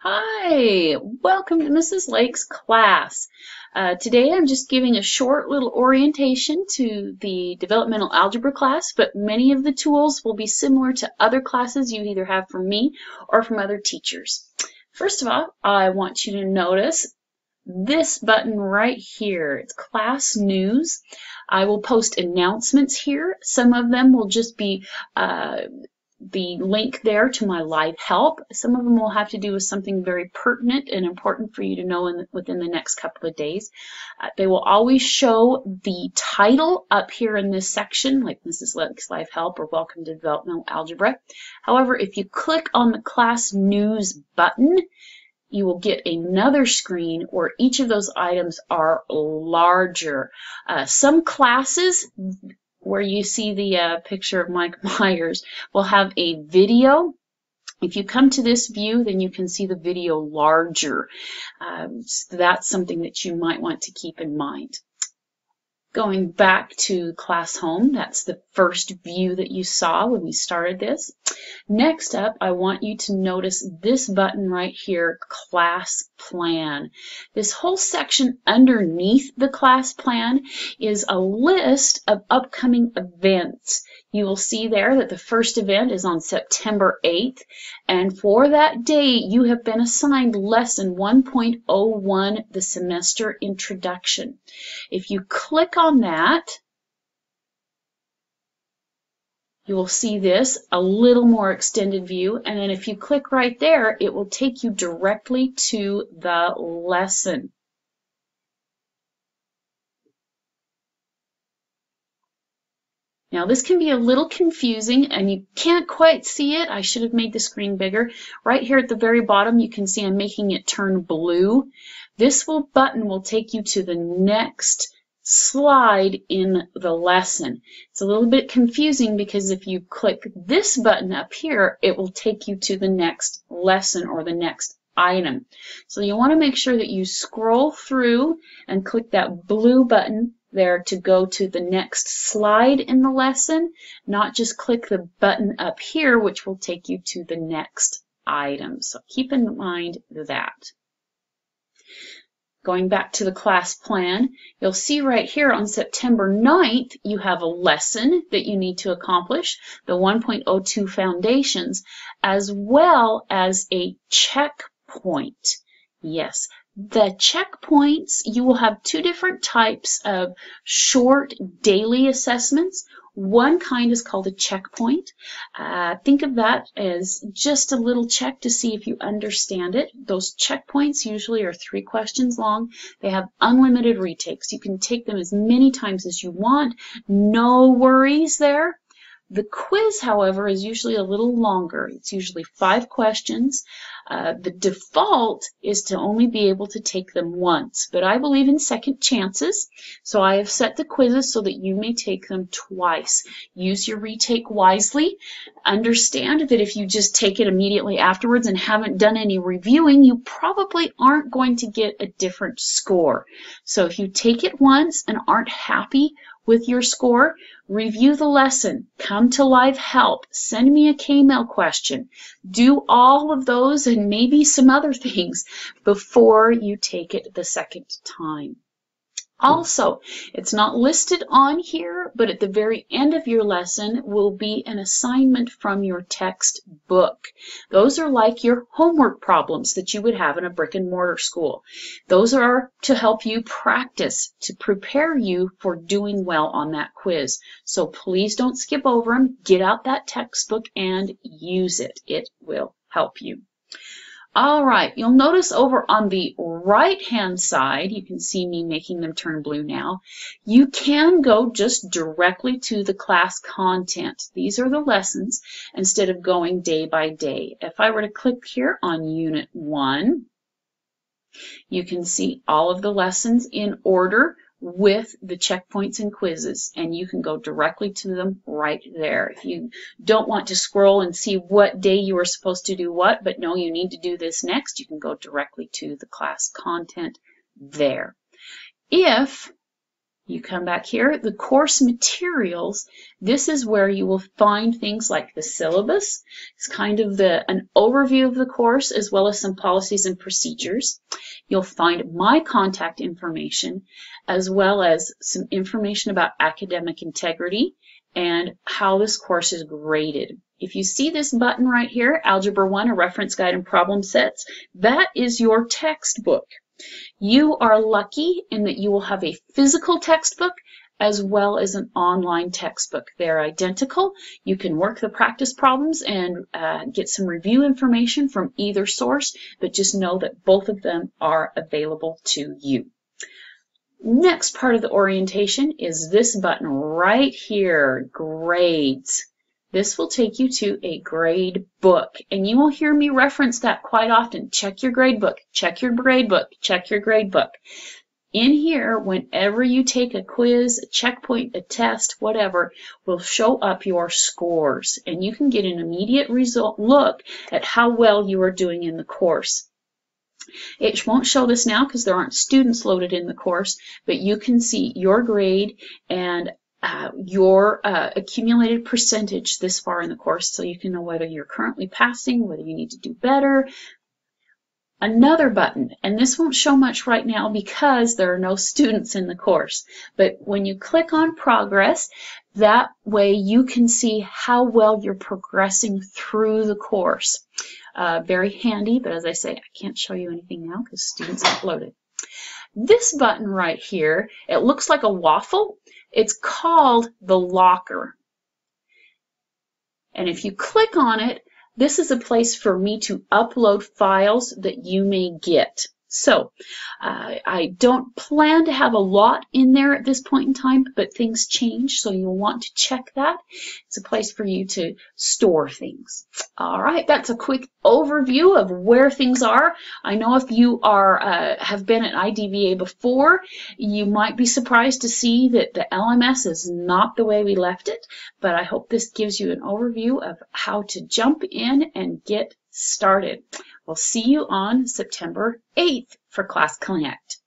Hi, welcome to Mrs. Lake's class. Today I'm just giving a short little orientation to the developmental algebra class, but many of the tools will be similar to other classes you either have from me or from other teachers. First of all, I want you to notice this button right here. It's class news. I will post announcements here. Some of them will just be the link there to my live help. Some of them will have to do with something very pertinent and important for you to know within the next couple of days. They will always show the title up here in this section, like Mrs. Lake's Live Help or Welcome to Developmental Algebra. However, if you click on the Class News button, you will get another screen where each of those items are larger. Some classes where you see the picture of Mike Myers will have a video. If you come to this view, then you can see the video larger. So that's something that you might want to keep in mind. Going back to class home, that's the first view that you saw when we started this. Next up, I want you to notice this button right here, Class Plan. This whole section underneath the class plan is a list of upcoming events. You will see there that the first event is on September 8th, and for that day you have been assigned lesson 1.01, the semester introduction. If you click on that, you will see this, a little more extended view, and then if you click right there, it will take you directly to the lesson. Now this can be a little confusing and you can't quite see it. I should have made the screen bigger. Right here at the very bottom you can see I'm making it turn blue. This button will take you to the next slide in the lesson. It's a little bit confusing because if you click this button up here, it will take you to the next lesson or the next item. So you want to make sure that you scroll through and click that blue button there to go to the next slide in the lesson, not just click the button up here, which will take you to the next item. So keep in mind that. Going back to the class plan, you'll see right here on September 9th, you have a lesson that you need to accomplish, the 1.02 Foundations, as well as a checkpoint. Yes, the checkpoints, you will have two different types of short daily assessments. One kind is called a checkpoint. Think of that as just a little check to see if you understand it. Those checkpoints usually are 3 questions long. They have unlimited retakes. You can take them as many times as you want. No worries there. The quiz, however, is usually a little longer. It's usually 5 questions. The default is to only be able to take them once, but I believe in second chances, so I have set the quizzes so that you may take them twice. Use your retake wisely. Understand that if you just take it immediately afterwards and haven't done any reviewing, you probably aren't going to get a different score. So if you take it once and aren't happy with your score, review the lesson, come to live help, send me a K-mail question, do all of those and maybe some other things before you take it the second time. Also, it's not listed on here, but at the very end of your lesson will be an assignment from your textbook. Those are like your homework problems that you would have in a brick and mortar school. Those are to help you practice, to prepare you for doing well on that quiz. So please don't skip over them. Get out that textbook and use it. It will help you. All right, you'll notice over on the right-hand side, you can see me making them turn blue now, you can go just directly to the class content. These are the lessons instead of going day by day. If I were to click here on Unit 1, you can see all of the lessons in order with the checkpoints and quizzes, and you can go directly to them right there. If you don't want to scroll and see what day you are supposed to do what, but know you need to do this next, you can go directly to the class content there. If You come back here, the course materials. This is where you will find things like the syllabus. It's kind of an overview of the course as well as some policies and procedures. You'll find my contact information as well as some information about academic integrity and how this course is graded. If you see this button right here, Algebra 1, a reference guide and problem sets, that is your textbook. You are lucky in that you will have a physical textbook as well as an online textbook. They're identical. You can work the practice problems and get some review information from either source, but just know that both of them are available to you. Next part of the orientation is this button right here, Grades. This will take you to a grade book, and you will hear me reference that quite often. Check your grade book, check your grade book, check your grade book. In here, whenever you take a quiz, a checkpoint, a test, whatever, will show up your scores, and you can get an immediate look at how well you are doing in the course. It won't show this now because there aren't students loaded in the course, but you can see your grade and your accumulated percentage this far in the course, so you can know whether you're currently passing, whether you need to do better. Another button, and this won't show much right now because there are no students in the course, but when you click on progress, that way you can see how well you're progressing through the course. Very handy, but as I say, I can't show you anything now because students aren't loaded. This button right here, it looks like a waffle. It's called the locker. And if you click on it, this is a place for me to upload files that you may get. So I don't plan to have a lot in there at this point in time, but things change, so you'll want to check that. It's a place for you to store things. All right, that's a quick overview of where things are. I know if you have been at IDVA before, you might be surprised to see that the LMS is not the way we left it, but I hope this gives you an overview of how to jump in and get started. We'll see you on September 8th for Class Connect.